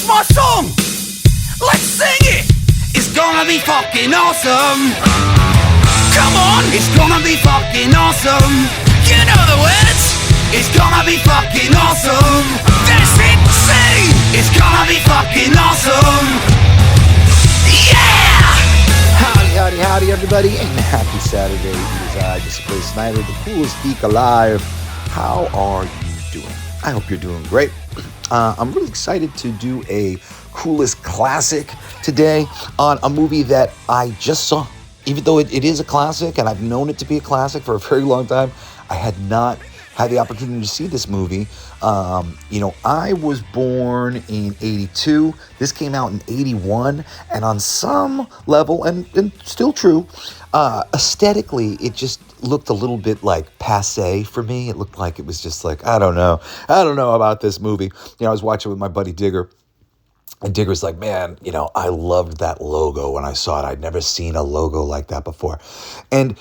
my song. Let's sing it. It's gonna be fucking awesome. Come on, it's gonna be fucking awesome. You know the words. It's gonna be fucking awesome. That's it, sing. It's gonna be fucking awesome. Yeah! Howdy, everybody, and happy Saturday. It is I, this is Blaze Snider, the Coolest Geek Alive. How are you doing? I hope you're doing great. I'm really excited to do a Coolest Classic today on a movie that I just saw. Even though it is a classic, and I've known it to be a classic for a very long time, I had not had the opportunity to see this movie. I was born in 82. This came out in 81. And on some level, and still true, aesthetically, it just looked a little bit like passé for me. It looked like it was just like, I don't know about this movie. I was watching with my buddy Digger. And Digger's like, man, I loved that logo when I saw it. I'd never seen a logo like that before. And,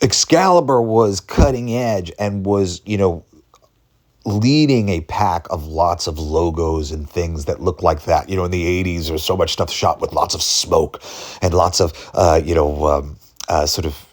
Excalibur was cutting edge and was, leading a pack of lots of logos and things that looked like that. In the 80s, there was so much stuff shot with lots of smoke and lots of, sort of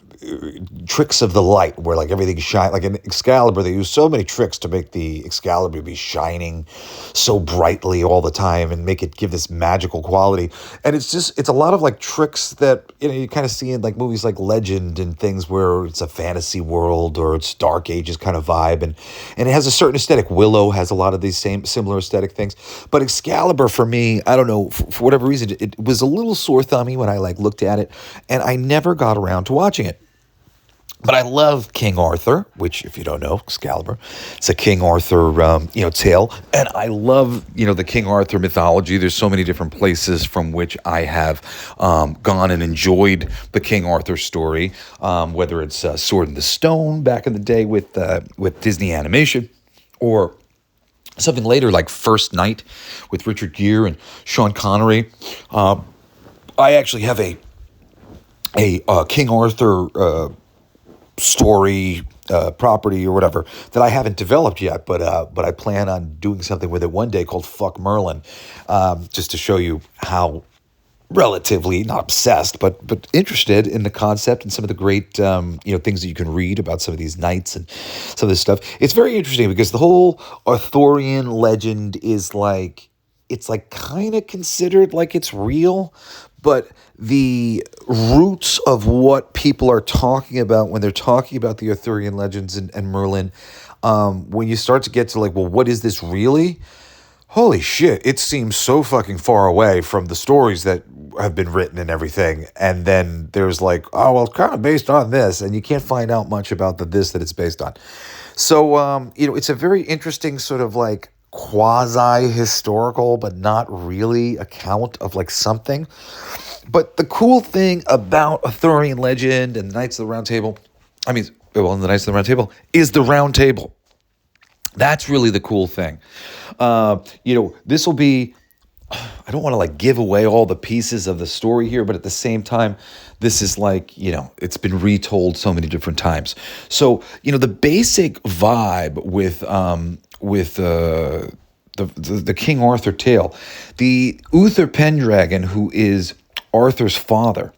tricks of the light where like everything shine. Like in Excalibur, they use so many tricks to make the Excalibur be shining so brightly all the time and make it give this magical quality. And it's a lot of like tricks that you kind of see in like movies like Legend and things where it's a fantasy world or it's Dark Ages kind of vibe, and it has a certain aesthetic. Willow has a lot of these similar aesthetic things, but Excalibur for me, I don't know, for whatever reason, it was a little sore thummy when I like looked at it, and I never got around to watching it. But I love King Arthur, which, if you don't know, Excalibur, it's a King Arthur, tale. And I love, the King Arthur mythology. There's so many different places from which I have gone and enjoyed the King Arthur story, whether it's Sword in the Stone back in the day with Disney animation, or something later like First Knight with Richard Gere and Sean Connery. I actually have a King Arthur story, property or whatever that I haven't developed yet, but I plan on doing something with it one day called Fuck Merlin, just to show you how relatively not obsessed, but interested in the concept and some of the great things that you can read about some of these knights and some of this stuff. It's very interesting because the whole Arthurian legend is like, it's like kind of considered like it's real, but the roots of what people are talking about when they're talking about the Arthurian legends and Merlin, when you start to get to like, well, what is this really? Holy shit, it seems so fucking far away from the stories that have been written and everything. And then there's like, oh, well, it's kind of based on this, and you can't find out much about this that it's based on. So, it's a very interesting sort of like quasi-historical, but not really account of like something. But the cool thing about Arthurian Legend and the Knights of the Round Table, the Knights of the Round Table is the Round Table. That's really the cool thing. This will be, I don't want to like give away all the pieces of the story here, but at the same time, this is like, it's been retold so many different times. So, the basic vibe with the King Arthur tale, the Uther Pendragon, who is Arthur's father,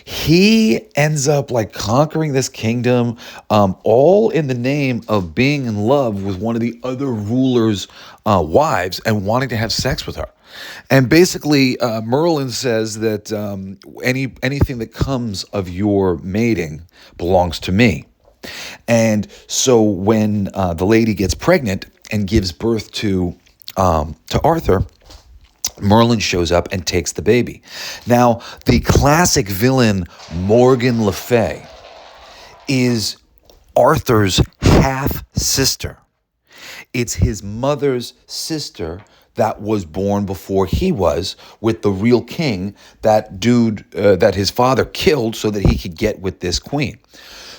he ends up like conquering this kingdom, all in the name of being in love with one of the other rulers' wives and wanting to have sex with her. And basically, Merlin says that anything that comes of your mating belongs to me. And so when the lady gets pregnant and gives birth to Arthur, Merlin shows up and takes the baby. Now, the classic villain, Morgan Le Fay, is Arthur's half-sister. It's his mother's sister that was born before he was, with the real king, that dude that his father killed so that he could get with this queen.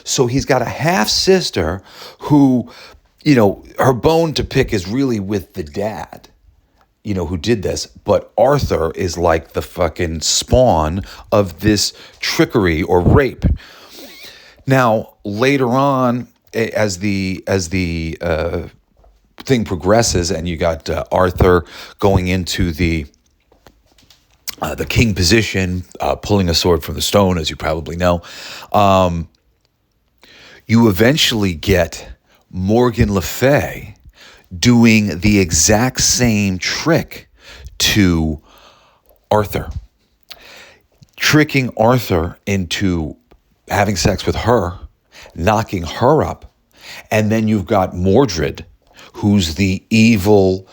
So he's got a half-sister who, her bone to pick is really with the dad, who did this. But Arthur is like the fucking spawn of this trickery or rape. Now, later on, as the thing progresses, and you got Arthur going into the king position, pulling a sword from the stone, as you probably know. You eventually get Morgan Le Fay doing the exact same trick to Arthur, tricking Arthur into having sex with her, knocking her up. And then you've got Mordred, who's the evil,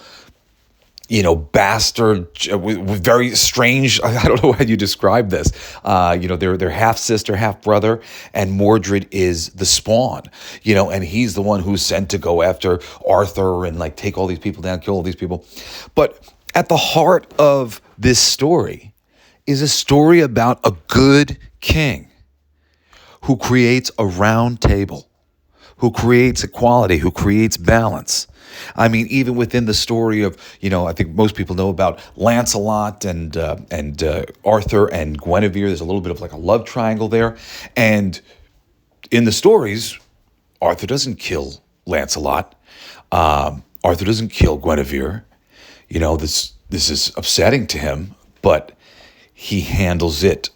bastard, with very strange. I don't know how you describe this. They're half sister, half brother, and Mordred is the spawn. And he's the one who's sent to go after Arthur and like take all these people down, kill all these people. But at the heart of this story is a story about a good king who creates a round table, who creates equality, who creates balance. I mean, even within the story of, I think most people know about Lancelot and Arthur and Guinevere. There's a little bit of like a love triangle there. And in the stories, Arthur doesn't kill Lancelot. Arthur doesn't kill Guinevere. This is upsetting to him, but he handles it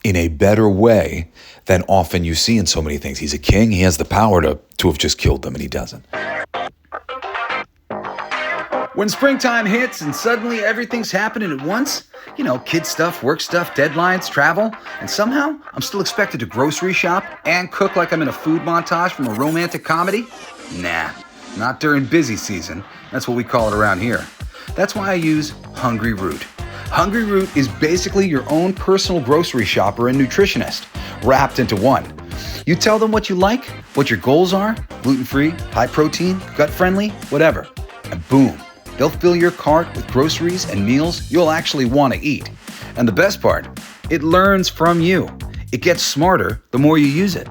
in a better way than often you see in so many things. He's a king. He has the power to have just killed them, and he doesn't. When springtime hits and suddenly everything's happening at once, kid stuff, work stuff, deadlines, travel, and somehow I'm still expected to grocery shop and cook like I'm in a food montage from a romantic comedy? Nah, not during busy season. That's what we call it around here. That's why I use Hungry Root. Hungry Root is basically your own personal grocery shopper and nutritionist, wrapped into one. You tell them what you like, what your goals are, gluten-free, high protein, gut-friendly, whatever, and boom, they'll fill your cart with groceries and meals you'll actually want to eat. And the best part, it learns from you. It gets smarter the more you use it.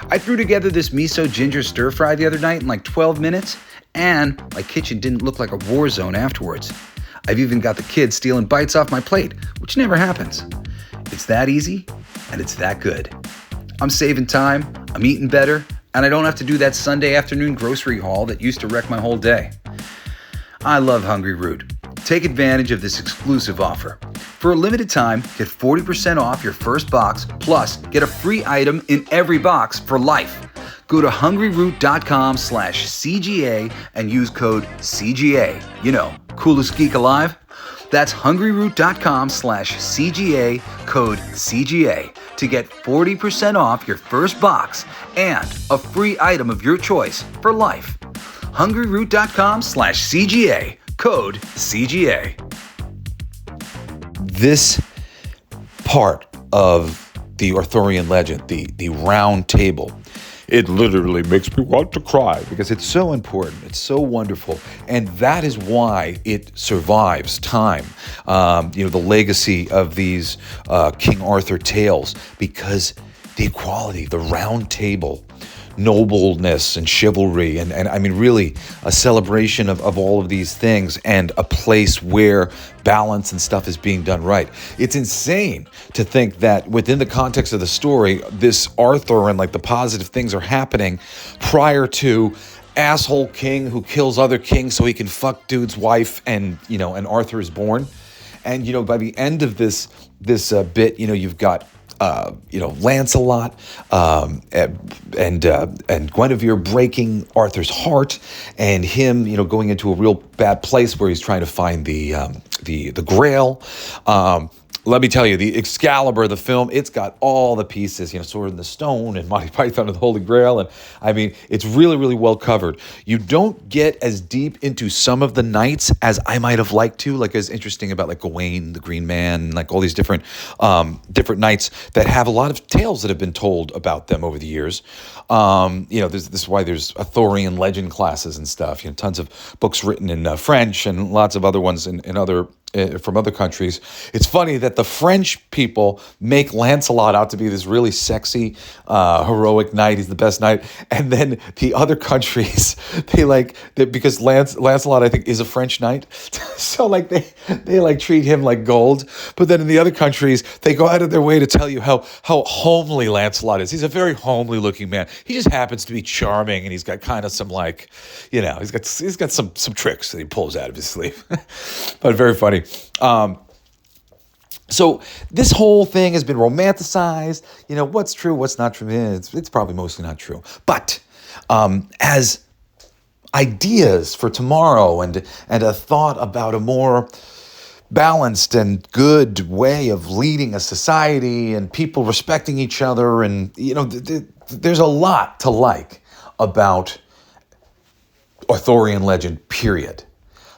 I threw together this miso ginger stir fry the other night in like 12 minutes, and my kitchen didn't look like a war zone afterwards. I've even got the kids stealing bites off my plate, which never happens. It's that easy, and it's that good. I'm saving time, I'm eating better, and I don't have to do that Sunday afternoon grocery haul that used to wreck my whole day. I love Hungry Root. Take advantage of this exclusive offer. For a limited time, get 40% off your first box, plus get a free item in every box for life. Go to hungryroot.com/CGA and use code CGA. Coolest Geek Alive? That's hungryroot.com/CGA, code CGA, to get 40% off your first box and a free item of your choice for life. hungryroot.com/CGA, code CGA. This part of the Arthurian legend, the round table, it literally makes me want to cry because it's so important. It's so wonderful. And that is why it survives time. The legacy of these King Arthur tales, because the equality, the round table, nobleness and chivalry, and I mean really a celebration of all of these things, and a place where balance and stuff is being done right. It's insane to think that within the context of the story, this Arthur and like the positive things are happening prior to asshole king who kills other kings so he can fuck dude's wife, and and Arthur is born. And by the end of this bit, you've got Lancelot and Guinevere breaking Arthur's heart, and him, going into a real bad place where he's trying to find the Grail. Let me tell you, the Excalibur, the film, it's got all the pieces, Sword in the Stone and Monty Python and the Holy Grail. And I mean, it's really, really well covered. You don't get as deep into some of the knights as I might have liked to, like as interesting about like Gawain, the Green Man, like all these different knights that have a lot of tales that have been told about them over the years. This is why there's Arthurian Legend classes and stuff, tons of books written in French and lots of other ones in other from other countries. It's funny that the French people make Lancelot out to be this really sexy, heroic knight. He's the best knight. And then the other countries, because Lancelot, I think, is a French knight. So like they like treat him like gold, but then in the other countries they go out of their way to tell you how homely Lancelot is. He's a very homely looking man. He just happens to be charming, and he's got kind of some like, he's got some tricks that he pulls out of his sleeve. But very funny. So this whole thing has been romanticized. What's true, what's not true? It's probably mostly not true. But as ideas for tomorrow and a thought about a more balanced and good way of leading a society and people respecting each other, and there's a lot to like about Arthurian Legend, period.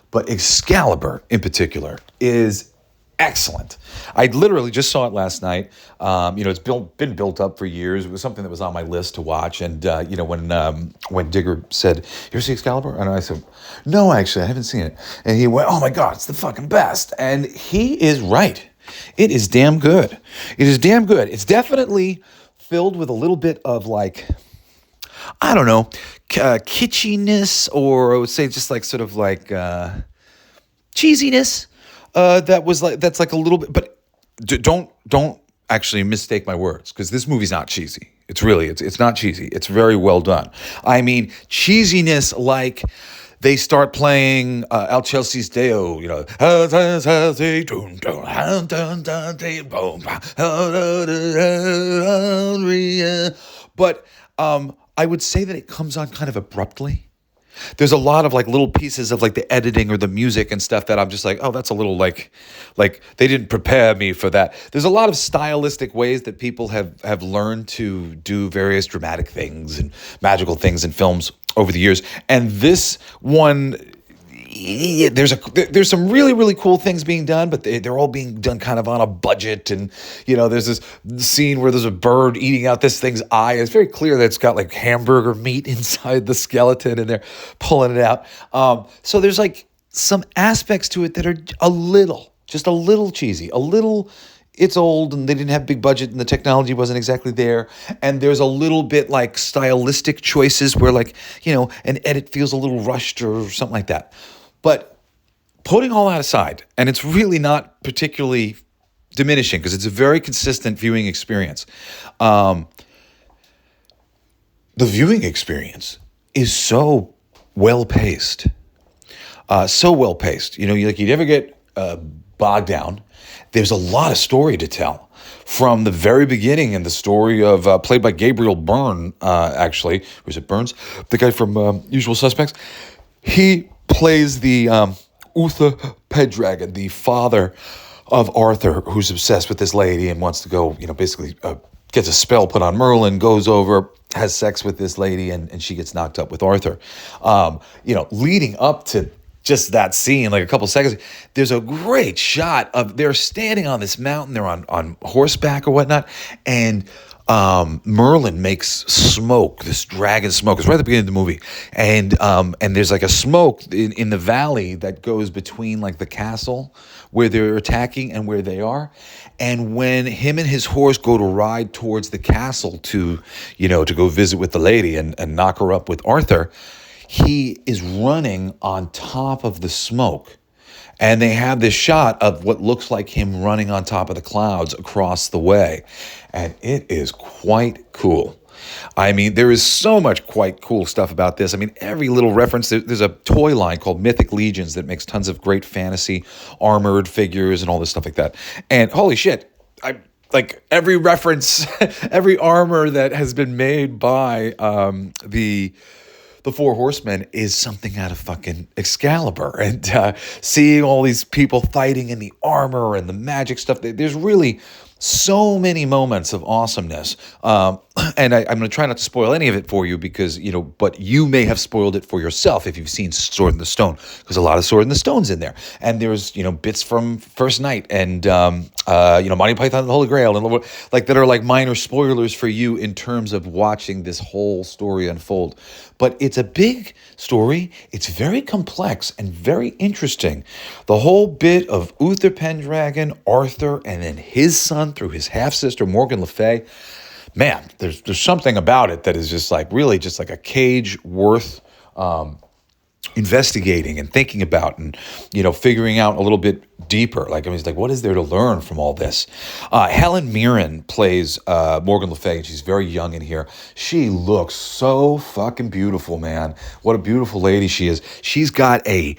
But Excalibur in particular is excellent. I literally just saw it last night. It's been built up for years. It was something that was on my list to watch. And when Digger said, "You ever see Excalibur?" and I said, "No, actually, I haven't seen it." And he went, "Oh my God, it's the fucking best." And he is right. It is damn good. It is damn good. It's definitely filled with a little bit of like, I don't know, kitschiness, or I would say just like sort of like cheesiness. That's like a little bit, but don't actually mistake my words, because this movie's not cheesy. It's not cheesy. It's very well done. I mean, cheesiness like they start playing Al Chelsea's Deo, but I would say that it comes on kind of abruptly. There's a lot of like little pieces of like the editing or the music and stuff that I'm just like, oh, that's a little like they didn't prepare me for that. There's a lot of stylistic ways that people have learned to do various dramatic things and magical things in films over the years. And this one, there's some really, really cool things being done, but they're all being done kind of on a budget. And, there's this scene where there's a bird eating out this thing's eye. It's very clear that it's got like hamburger meat inside the skeleton, and they're pulling it out. So there's like some aspects to it that are just a little cheesy, it's old and they didn't have big budget and the technology wasn't exactly there. And there's a little bit like stylistic choices where like, an edit feels a little rushed or something like that. But putting all that aside, and it's really not particularly diminishing because it's a very consistent viewing experience. The viewing experience is so well paced. You never get bogged down. There's a lot of story to tell from the very beginning, and the story of played by Gabriel Byrne, actually, or is it Burns? The guy from Usual Suspects. He plays the Uther Pendragon, the father of Arthur, who's obsessed with this lady and wants to go, basically gets a spell put on Merlin, goes over, has sex with this lady, and she gets knocked up with Arthur. Leading up to just that scene, like a couple seconds, there's a great shot of they're standing on this mountain, they're on horseback or whatnot, and Merlin makes smoke, this dragon smoke. It's right at the beginning of the movie. And there's like a smoke in the valley that goes between like the castle where they're attacking and where they are. And when him and his horse go to ride towards the castle to go visit with the lady and knock her up with Arthur, he is running on top of the smoke. And they have this shot of what looks like him running on top of the clouds across the way. And it is quite cool. I mean, there is so much quite cool stuff about this. I mean, every little reference, there's a toy line called Mythic Legions that makes tons of great fantasy armored figures and all this stuff like that. And holy shit, like every reference, every armor that has been made by the Four Horsemen is something out of fucking Excalibur. And seeing all these people fighting in the armor and the magic stuff, there's really so many moments of awesomeness. And I'm going to try not to spoil any of it for you because, but you may have spoiled it for yourself if you've seen Sword in the Stone, because a lot of Sword in the Stone's in there. And there's, bits from First Night and, Monty Python and the Holy Grail, and like that are like minor spoilers for you in terms of watching this whole story unfold. But it's a big story. It's very complex and very interesting. The whole bit of Uther Pendragon, Arthur, and then his son through his half-sister, Morgan Le Fay. Man, there's something about it that is just like really just like a cage worth investigating and thinking about and, figuring out a little bit deeper. Like, I mean, it's like, what is there to learn from all this? Helen Mirren plays Morgan Le Fay, and she's very young in here. She looks so fucking beautiful, man. What a beautiful lady she is. She's got a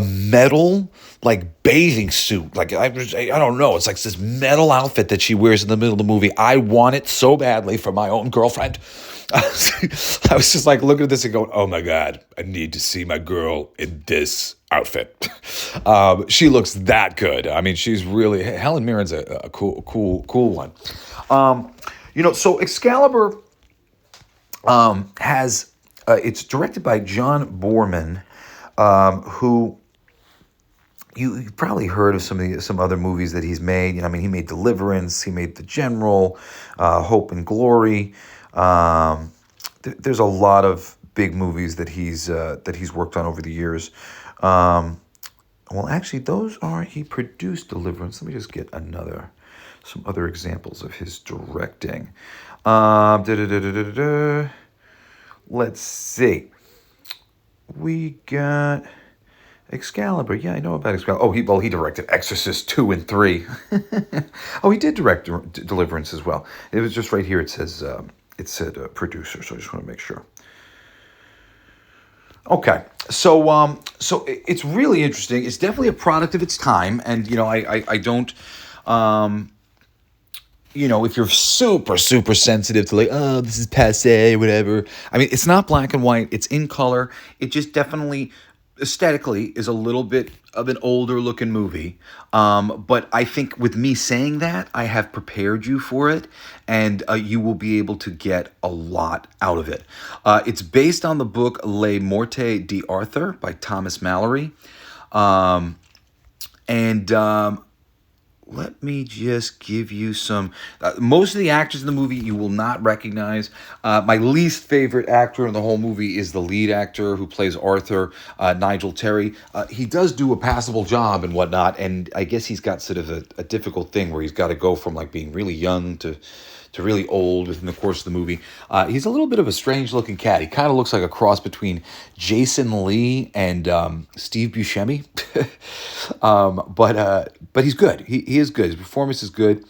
metal like bathing suit. Like, I don't know. It's like this metal outfit that she wears in the middle of the movie. I want it so badly for my own girlfriend. I was just like looking at this and going, oh my God, I need to see my girl in this outfit. She looks that good. I mean, she's really, Helen Mirren's a cool one. So Excalibur has, it's directed by John Boorman, who you've probably heard of some other movies that he's made. He made Deliverance, he made The General, Hope and Glory. There's a lot of big movies that he's worked on over the years. He produced Deliverance. Let me just get some other examples of his directing. Let's see. We got Excalibur. Yeah, I know about Excalibur. He directed Exorcist 2 and 3. He did direct Deliverance as well. It was just right here. It said producer, so I just want to make sure. Okay, so it's really interesting. It's definitely a product of its time, and I don't. If you're super, super sensitive to like, oh, this is passé or whatever. I mean, it's not black and white. It's in color. It just definitely, aesthetically, is a little bit of an older looking movie. But I think with me saying that, I have prepared you for it, and you will be able to get a lot out of it. It's based on the book Le Morte d'Arthur by Thomas Mallory. Let me just give you some. Most of the actors in the movie you will not recognize. My least favorite actor in the whole movie is the lead actor who plays Arthur, Nigel Terry. He does do a passable job and whatnot, and I guess he's got sort of a difficult thing where he's got to go from like being really young to really old within the course of the movie. He's a little bit of a strange-looking cat. He kind of looks like a cross between Jason Lee and Steve Buscemi. But he's good. He is good. His performance is good.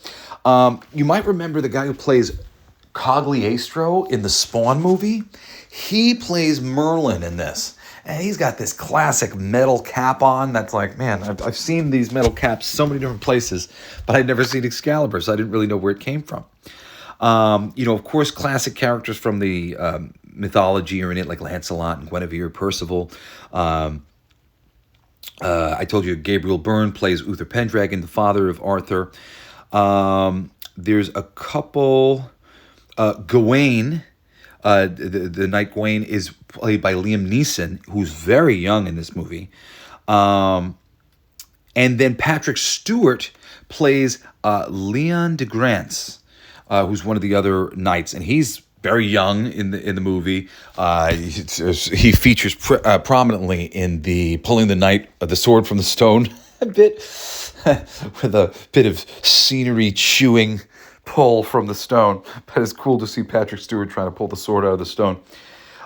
You might remember the guy who plays Cogliostro in the Spawn movie. He plays Merlin in this. And he's got this classic metal cap on that's like, man, I've seen these metal caps so many different places, but I'd never seen Excalibur, so I didn't really know where it came from. Of course, classic characters from the mythology are in it, like Lancelot and Guinevere, Percival. I told you Gabriel Byrne plays Uther Pendragon, the father of Arthur. There's a couple. Gawain, the knight Gawain, is played by Liam Neeson, who's very young in this movie. And then Patrick Stewart plays Leon de Grance, who's one of the other knights, and he's very young in the movie. He features prominently in the pulling the sword from the stone a bit, with a bit of scenery chewing pull from the stone. But it's cool to see Patrick Stewart trying to pull the sword out of the stone.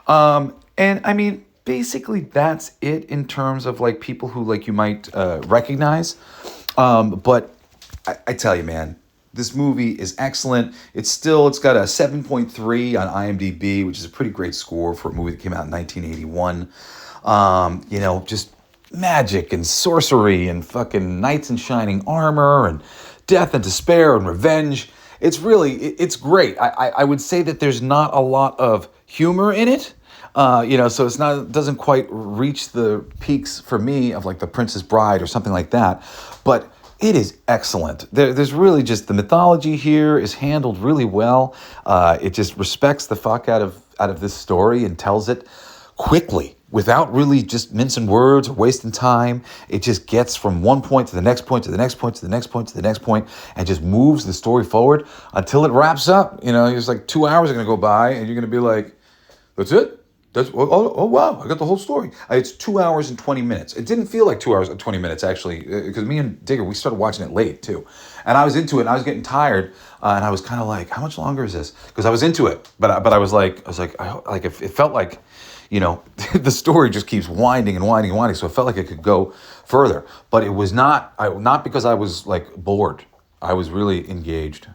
And I mean, basically that's it in terms of like people who like you might recognize. But I tell you, man, this movie is excellent. It's got a 7.3 on IMDb, which is a pretty great score for a movie that came out in 1981. Just magic and sorcery and fucking knights in shining armor and death and despair and revenge. It's great. I would say that there's not a lot of humor in it. So doesn't quite reach the peaks for me of like The Princess Bride or something like that. But it is excellent. There's really just the mythology here is handled really well. It just respects the fuck out of this story and tells it quickly without really just mincing words or wasting time. It just gets from one point to the next point to the next point to the next point to the next point and just moves the story forward until it wraps up. It's like 2 hours are going to go by and you're going to be like, that's it? Oh wow, I got the whole story. It's 2 hours and 20 minutes. It didn't feel like 2 hours and 20 minutes, actually, because me and Digger, we started watching it late, too. And I was into it, and I was getting tired, and I was kind of like, how much longer is this? Because I was into it, but I was like, it felt like, the story just keeps winding and winding and winding. So it felt like it could go further, but it was not because I was like bored. I was really engaged,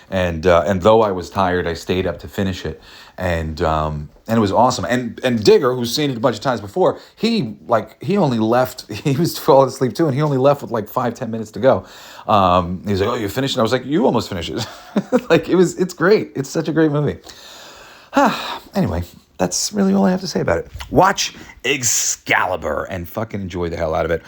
and though I was tired, I stayed up to finish it, and it was awesome. And Digger, who's seen it a bunch of times before, he only left. He was falling asleep too, and he only left with like 5-10 minutes to go. He was like, "Oh, you finished?" And I was like, "You almost finished it." It's great. It's such a great movie. Anyway, that's really all I have to say about it. Watch Excalibur and fucking enjoy the hell out of it.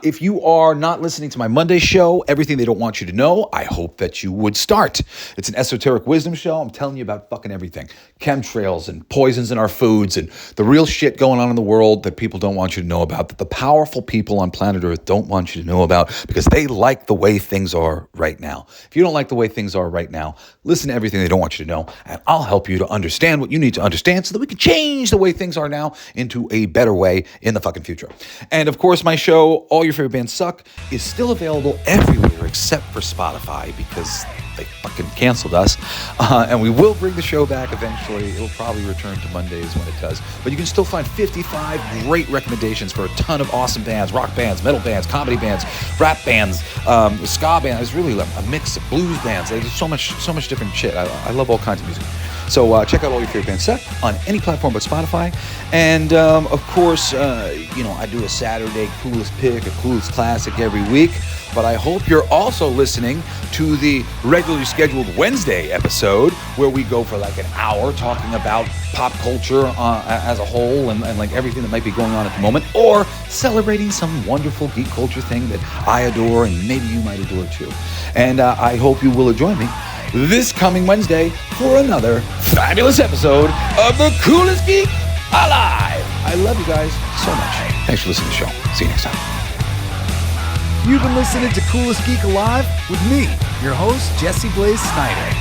If you are not listening to my Monday show, Everything They Don't Want You to Know, I hope that you would start. It's an esoteric wisdom show. I'm telling you about fucking everything. Chemtrails and poisons in our foods and the real shit going on in the world that people don't want you to know about, that the powerful people on planet Earth don't want you to know about because they like the way things are right now. If you don't like the way things are right now, listen to Everything They Don't Want You to Know, and I'll help you to understand what you need to understand so that we can change the way things are now into a better way in the fucking future. And of course, my show, All Your Favorite Bands Suck, is still available everywhere except for Spotify because they fucking canceled us. And we will bring the show back eventually. It'll probably return to Mondays when it does. But you can still find 55 great recommendations for a ton of awesome bands, rock bands, metal bands, comedy bands, rap bands, ska bands. It's really a mix of blues bands. There's so much different shit. I love all kinds of music. So check out All Your Favorite Bands Suck on any platform but Spotify. And of course, I do a Saturday Coolest Pick, a Coolest Classic every week. But I hope you're also listening to the regularly scheduled Wednesday episode where we go for like an hour talking about pop culture as a whole and like everything that might be going on at the moment, or celebrating some wonderful geek culture thing that I adore and maybe you might adore too. And I hope you will join me this coming Wednesday for another fabulous episode of the Coolest Geek Alive. I love you guys so much. Thanks for listening to the show. See you next time. You've been listening to Coolest Geek Alive with me, your host, Jesse Blaze Snider.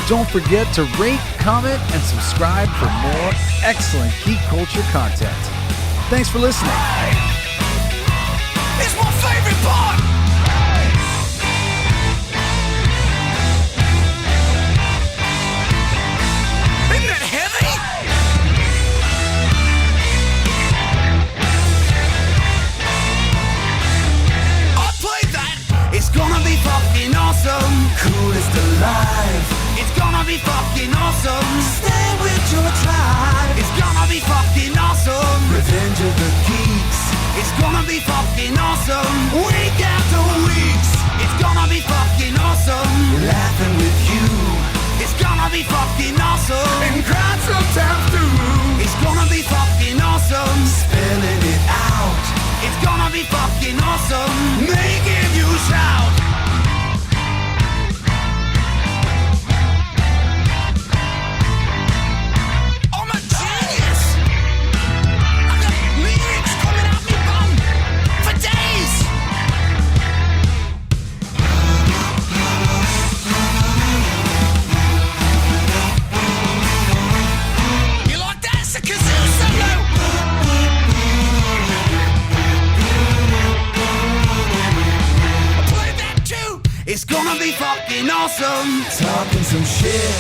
Don't forget to rate, comment, and subscribe for more excellent geek culture content. Thanks for listening. It's my favorite part! Isn't that heavy? I played that! It's gonna be fucking awesome! Coolest alive! It's gonna be fucking awesome! Stay with your tribe! It's gonna be fucking awesome! Revenge of the Geeks! It's gonna be fucking awesome! Week after weeks! It's gonna be fucking awesome! Laughing with you! It's gonna be fucking awesome! And crying sometimes too! It's gonna be fucking awesome! Spelling it out! It's gonna be fucking awesome! Making you shout! I'm a genius! I got lyrics coming out me bum for days! You like that? It's a kazoo solo! I played that too! It's gonna be fucking awesome! Talking some shit!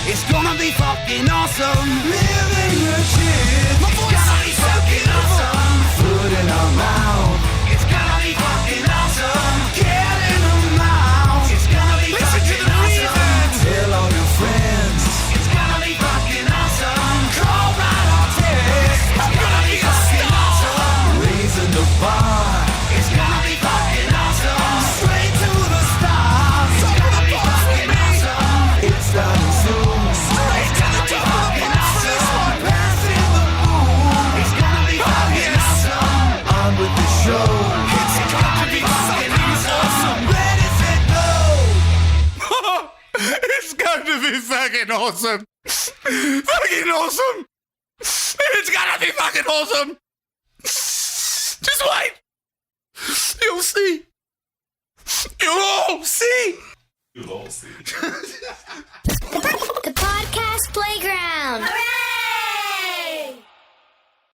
It's gonna be fucking awesome! Living your shit! My voice is fucking awesome! Food in our mouth! It's gonna be fucking awesome! Get in the mouth! It's gonna be fucking awesome! Tell all your friends! It's gonna be fucking awesome! Call right or text! It's gonna be fucking awesome! Raising the bar! It's gonna be fucking awesome! Straight to the stars! It's gonna be fucking awesome! It's starting soon! Straight to the top of the awesome! Passing the moon! It's gonna be fucking awesome! On with the show! It's gonna be fucking awesome! Ready, set, go! It's gonna be fucking awesome! Fucking awesome! It's gonna be fucking awesome! Just wait! You'll see! You'll all see! The podcast playground. Hooray!